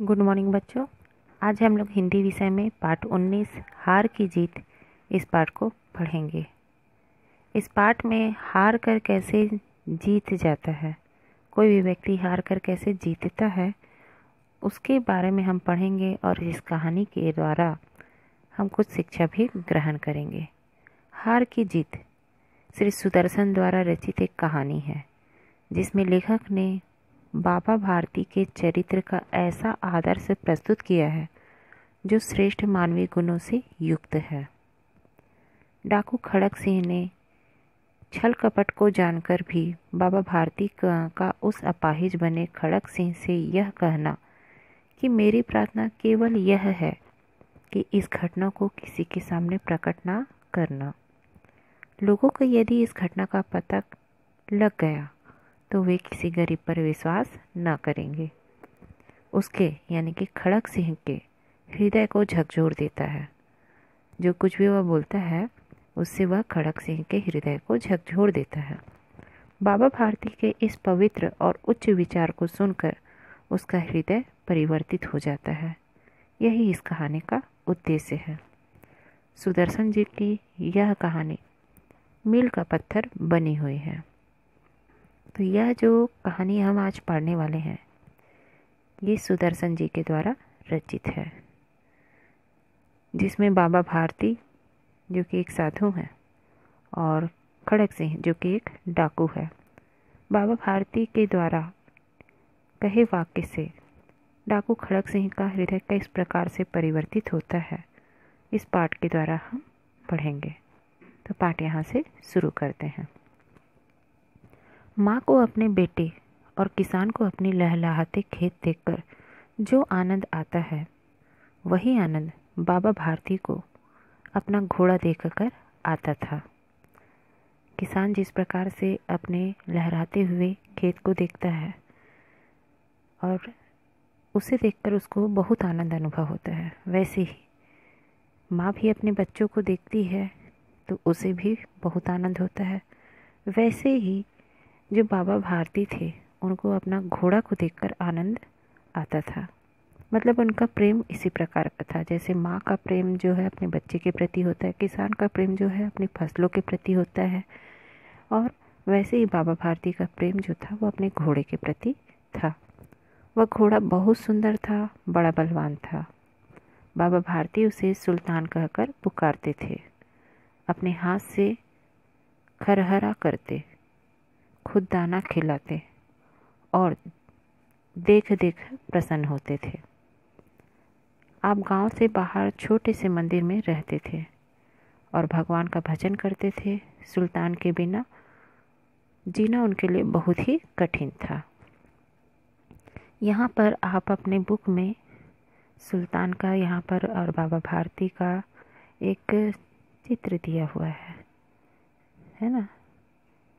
Good morning बच्चों। आज हम लोग हिंदी विषय में पाठ 19 हार की जीत इस पाठ को पढ़ेंगे। इस पाठ में हार कर कैसे जीत जाता है, कोई भी व्यक्ति हार कर कैसे जीतता है, उसके बारे में हम पढ़ेंगे और इस कहानी के द्वारा हम कुछ शिक्षा भी ग्रहण करेंगे। हार की जीत श्री सुदर्शन द्वारा रचित एक कहानी है जिसमें लेखक ने बाबा भारती के चरित्र का ऐसा आदर्श प्रस्तुत किया है जो श्रेष्ठ मानवीय गुणों से युक्त है। डाकू खड़क सिंह ने छल कपट को जानकर भी बाबा भारती का उस अपाहिज बने खड़क सिंह से यह कहना कि मेरी प्रार्थना केवल यह है कि इस घटना को किसी के सामने प्रकट ना करना। लोगों को यदि इस घटना का पता लग गया तो वे किसी गरीब पर विश्वास न करेंगे। उसके यानी कि खड़क सिंह के हृदय को झकझोर देता है। जो कुछ भी वह बोलता है उससे वह खड़क सिंह के हृदय को झकझोर देता है। बाबा भारती के इस पवित्र और उच्च विचार को सुनकर उसका हृदय परिवर्तित हो जाता है। यही इस कहानी का उद्देश्य है। सुदर्शन जी की यह कहानी मील का पत्थर बनी हुई है। तो यह जो कहानी हम आज पढ़ने वाले हैं ये सुदर्शन जी के द्वारा रचित है, जिसमें बाबा भारती जो कि एक साधु हैं और खड़क सिंह जो कि एक डाकू है। बाबा भारती के द्वारा कहे वाक्य से डाकू खड़क सिंह का हृदय किस प्रकार से परिवर्तित होता है इस पाठ के द्वारा हम पढ़ेंगे। तो पाठ यहाँ से शुरू करते हैं। माँ को अपने बेटे और किसान को अपने लहलहाते खेत देखकर जो आनंद आता है वही आनंद बाबा भारती को अपना घोड़ा देखकर आता था। किसान जिस प्रकार से अपने लहराते हुए खेत को देखता है और उसे देखकर उसको बहुत आनंद अनुभव होता है, वैसे ही माँ भी अपने बच्चों को देखती है तो उसे भी बहुत आनंद होता है। वैसे ही जो बाबा भारती थे उनको अपना घोड़ा को देखकर आनंद आता था। मतलब उनका प्रेम इसी प्रकार का था। जैसे माँ का प्रेम जो है अपने बच्चे के प्रति होता है, किसान का प्रेम जो है अपनी फसलों के प्रति होता है, और वैसे ही बाबा भारती का प्रेम जो था वो अपने घोड़े के प्रति था। वह घोड़ा बहुत सुंदर था, बड़ा बलवान था। बाबा भारती उसे सुल्तान कहकर पुकारते थे। अपने हाथ से खरहरा करते, खुद दाना खिलाते और देख देख प्रसन्न होते थे। आप गांव से बाहर छोटे से मंदिर में रहते थे और भगवान का भजन करते थे। सुल्तान के बिना जीना उनके लिए बहुत ही कठिन था। यहाँ पर आप अपने बुक में सुल्तान का यहाँ पर और बाबा भारती का एक चित्र दिया हुआ है ना।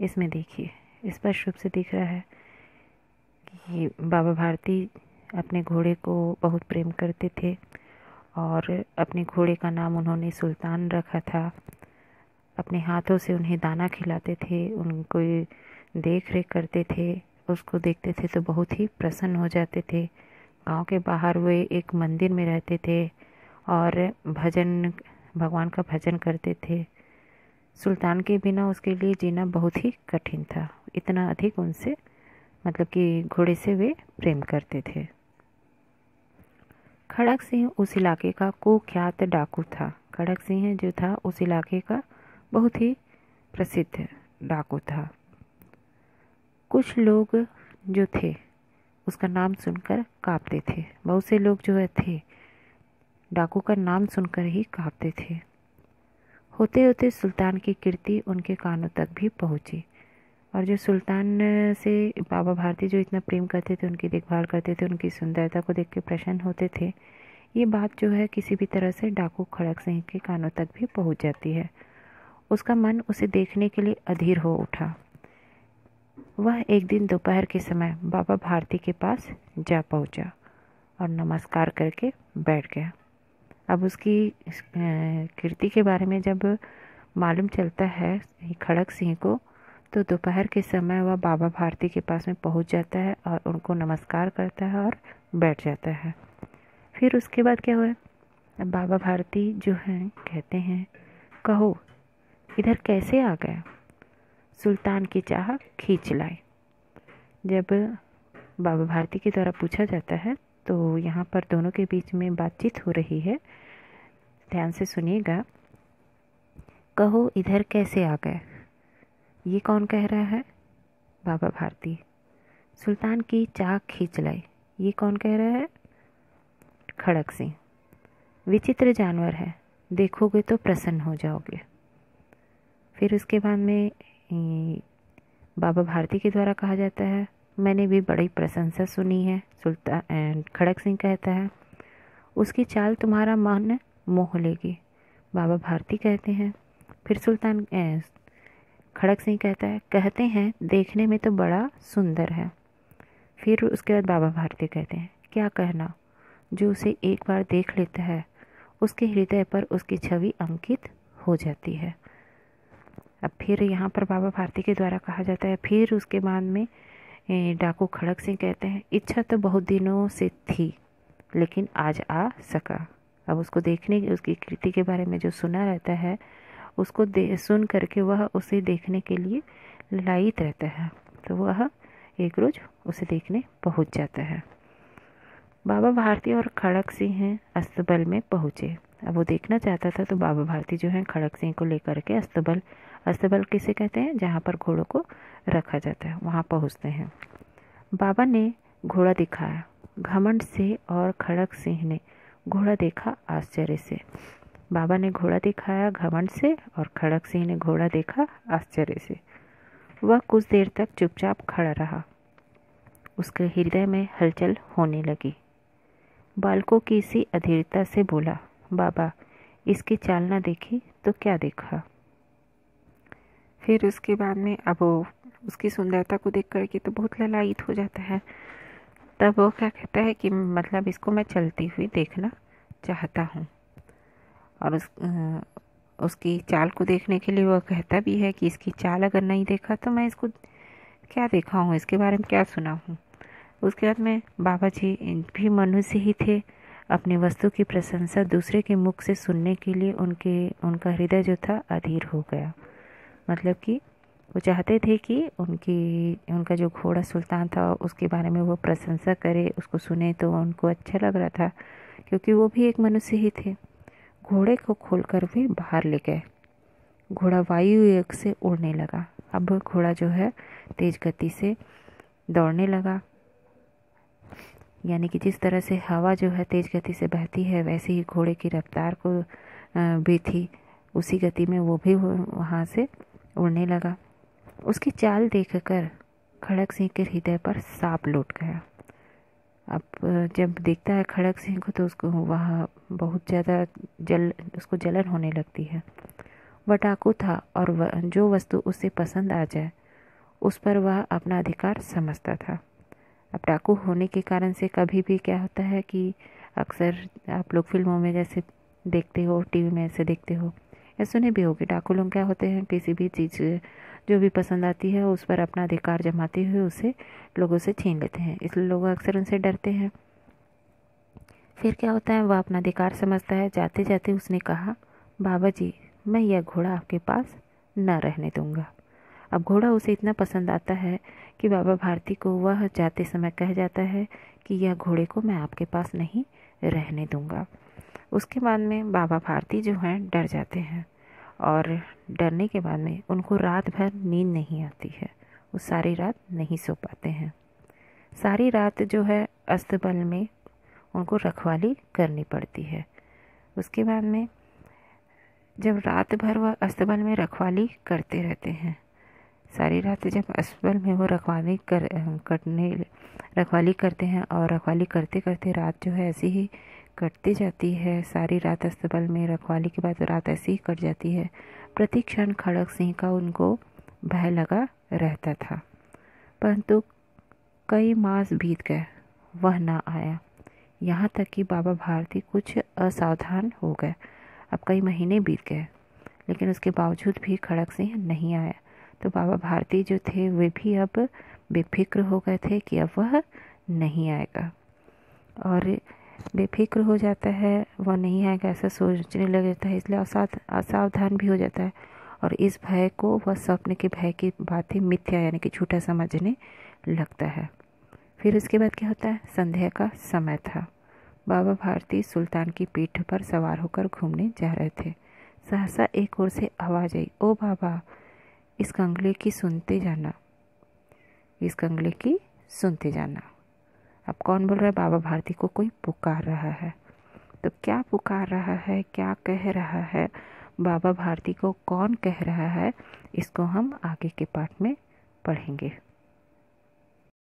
इसमें देखिए स्पष्ट रूप से दिख रहा है कि बाबा भारती अपने घोड़े को बहुत प्रेम करते थे और अपने घोड़े का नाम उन्होंने सुल्तान रखा था। अपने हाथों से उन्हें दाना खिलाते थे, उनको देख रेख करते थे, उसको देखते थे तो बहुत ही प्रसन्न हो जाते थे। गांव के बाहर वे एक मंदिर में रहते थे और भगवान का भजन करते थे। सुल्तान के बिना उसके लिए जीना बहुत ही कठिन था। इतना अधिक उनसे मतलब कि घोड़े से वे प्रेम करते थे। खड़क सिंह उस इलाके का कुख्यात डाकू था। खड़क सिंह जो था उस इलाके का बहुत ही प्रसिद्ध डाकू था। कुछ लोग जो थे उसका नाम सुनकर कांपते थे। बहुत से लोग जो थे डाकू का नाम सुनकर ही कांपते थे। होते होते सुल्तान की कीर्ति उनके कानों तक भी पहुंची और जो सुल्तान से बाबा भारती जो इतना प्रेम करते थे, उनकी देखभाल करते थे, उनकी सुंदरता को देख के प्रसन्न होते थे, ये बात जो है किसी भी तरह से डाकू खड़क सिंह के कानों तक भी पहुंच जाती है। उसका मन उसे देखने के लिए अधीर हो उठा। वह एक दिन दोपहर के समय बाबा भारती के पास जा पहुंचा और नमस्कार करके बैठ गया। अब उसकी कीर्ति के बारे में जब मालूम चलता है खड़क सिंह को तो दोपहर के समय वह बाबा भारती के पास में पहुंच जाता है और उनको नमस्कार करता है और बैठ जाता है। फिर उसके बाद क्या हुआ, अब बाबा भारती जो हैं कहते हैं, कहो इधर कैसे आ गया, सुल्तान की चाह खींच लाए। जब बाबा भारती के द्वारा पूछा जाता है तो यहाँ पर दोनों के बीच में बातचीत हो रही है, ध्यान से सुनिएगा। कहो इधर कैसे आ गए, ये कौन कह रहा है, बाबा भारती। सुल्तान की चाह खींच लाई, ये कौन कह रहा है, खड़क सिंह। विचित्र जानवर है, देखोगे तो प्रसन्न हो जाओगे। फिर उसके बाद में बाबा भारती के द्वारा कहा जाता है, मैंने भी बड़ी प्रशंसा सुनी है। सुल्तान खड़क सिंह कहता है, उसकी चाल तुम्हारा मन मोह लेगी, बाबा भारती कहते हैं। फिर सुल्तान खड़क सिंह कहता है, कहते हैं देखने में तो बड़ा सुंदर है। फिर उसके बाद बाबा भारती कहते हैं, क्या कहना, जो उसे एक बार देख लेता है उसके हृदय पर उसकी छवि अंकित हो जाती है। अब फिर यहाँ पर बाबा भारती के द्वारा कहा जाता है, फिर उसके बाद में डाकू खड़क सिंह कहते हैं, इच्छा तो बहुत दिनों से थी लेकिन आज आ सका। अब उसको देखने, उसकी कृति के बारे में जो सुना रहता है उसको सुन करके वह उसे देखने के लिए लालायित रहता है, तो वह एक रोज उसे देखने पहुंच जाता है। बाबा भारती और खड़क सिंह अस्तबल में पहुँचे। अब वो देखना चाहता था तो बाबा भारती जो है खड़क सिंह को लेकर के अस्तबल किसे कहते हैं, जहाँ पर घोड़ों को रखा जाता है, वहाँ पहुँचते हैं। बाबा ने घोड़ा दिखाया घमंड से और खड़क सिंह ने घोड़ा देखा आश्चर्य से। बाबा ने घोड़ा दिखाया घमंड से और खड़क सिंह ने घोड़ा देखा आश्चर्य से। वह कुछ देर तक चुपचाप खड़ा रहा, उसके हृदय में हलचल होने लगी। बालकों की सी अधीरता से बोला, बाबा इसकी चाल ना देखी तो क्या देखा। फिर उसके बाद में अब वो उसकी सुंदरता को देख करके तो बहुत ललायित हो जाता है। तब वो क्या कहता है कि मतलब इसको मैं चलती हुई देखना चाहता हूँ। और उसकी चाल को देखने के लिए वह कहता भी है कि इसकी चाल अगर नहीं देखा तो मैं इसको क्या देखा हूँ, इसके बारे में क्या सुना हूँ। उसके बाद में बाबा जी भी मनुष्य ही थे, अपनी वस्तु की प्रशंसा दूसरे के मुख से सुनने के लिए उनका हृदय जो था अधीर हो गया। मतलब कि वो चाहते थे कि उनका जो घोड़ा सुल्तान था उसके बारे में वो प्रशंसा करे, उसको सुने, तो उनको अच्छा लग रहा था क्योंकि वो भी एक मनुष्य ही थे। घोड़े को खोलकर वे बाहर ले गए। घोड़ा वायु वेग से उड़ने लगा। अब घोड़ा जो है तेज गति से दौड़ने लगा, यानी कि जिस तरह से हवा जो है तेज गति से बहती है वैसे ही घोड़े की रफ्तार को भी थी, उसी गति में वो भी वहाँ से उड़ने लगा। उसकी चाल देखकर खड़क सिंह के हृदय पर सांप लौट गया। अब जब देखता है खड़क सिंह को तो उसको वह बहुत ज़्यादा उसको जलन होने लगती है। वह डाकू था और जो वस्तु उसे पसंद आ जाए उस पर वह अपना अधिकार समझता था। अब डाकू होने के कारण से कभी भी क्या होता है कि अक्सर आप लोग फिल्मों में जैसे देखते हो, टीवी में ऐसे देखते हो या सुने भी होगे, डाकू लोग क्या होते हैं, किसी भी चीज़ जो भी पसंद आती है उस पर अपना अधिकार जमाते हुए उसे लोगों से छीन लेते हैं, इसलिए लोग अक्सर उनसे डरते हैं। फिर क्या होता है, वह अपना अधिकार समझता है। जाते जाते उसने कहा, बाबा जी मैं यह घोड़ा आपके पास न रहने दूंगा। अब घोड़ा उसे इतना पसंद आता है कि बाबा भारती को वह जाते समय कह जाता है कि यह घोड़े को मैं आपके पास नहीं रहने दूंगा। उसके बाद में बाबा भारती जो हैं डर जाते हैं और डरने के बाद में उनको रात भर नींद नहीं आती है, वो सारी रात नहीं सो पाते हैं। सारी रात जो है अस्तबल में उनको रखवाली करनी पड़ती है। उसके बाद में जब रात भर वह अस्तबल में रखवाली करते रहते हैं, सारी रात जब अस्तबल में वो रखवाली करते हैं और रखवाली करते करते रात जो है ऐसी ही कटती जाती है। सारी रात अस्तबल में रखवाली के बाद रात ऐसी ही कट जाती है। प्रति क्षण खड़क सिंह का उनको भय लगा रहता था, परंतु कई मास बीत गए, वह ना आया। यहाँ तक कि बाबा भारती कुछ असावधान हो गए। अब कई महीने बीत गए लेकिन उसके बावजूद भी खड़क सिंह नहीं आया। तो बाबा भारती जो थे वे भी अब बेफिक्र हो गए थे कि अब वह नहीं आएगा। और बेफिक्र हो जाता है, वह नहीं आएगा ऐसा सोचने लग जाता है, इसलिए असावधान भी हो जाता है और इस भय को वह स्वप्न के भय की बातें मिथ्या यानी कि झूठा समझने लगता है। फिर उसके बाद क्या होता है, संध्या का समय था। बाबा भारती सुल्तान की पीठ पर सवार होकर घूमने जा रहे थे। सहसा एक ओर से आवाज़ आई, ओ बाबा, इस कंगले की सुनते जाना, इस कंगले की सुनते जाना। अब कौन बोल रहा है, बाबा भारती को कोई पुकार रहा है। तो क्या पुकार रहा है, क्या कह रहा है, बाबा भारती को कौन कह रहा है, इसको हम आगे के पाठ में पढ़ेंगे।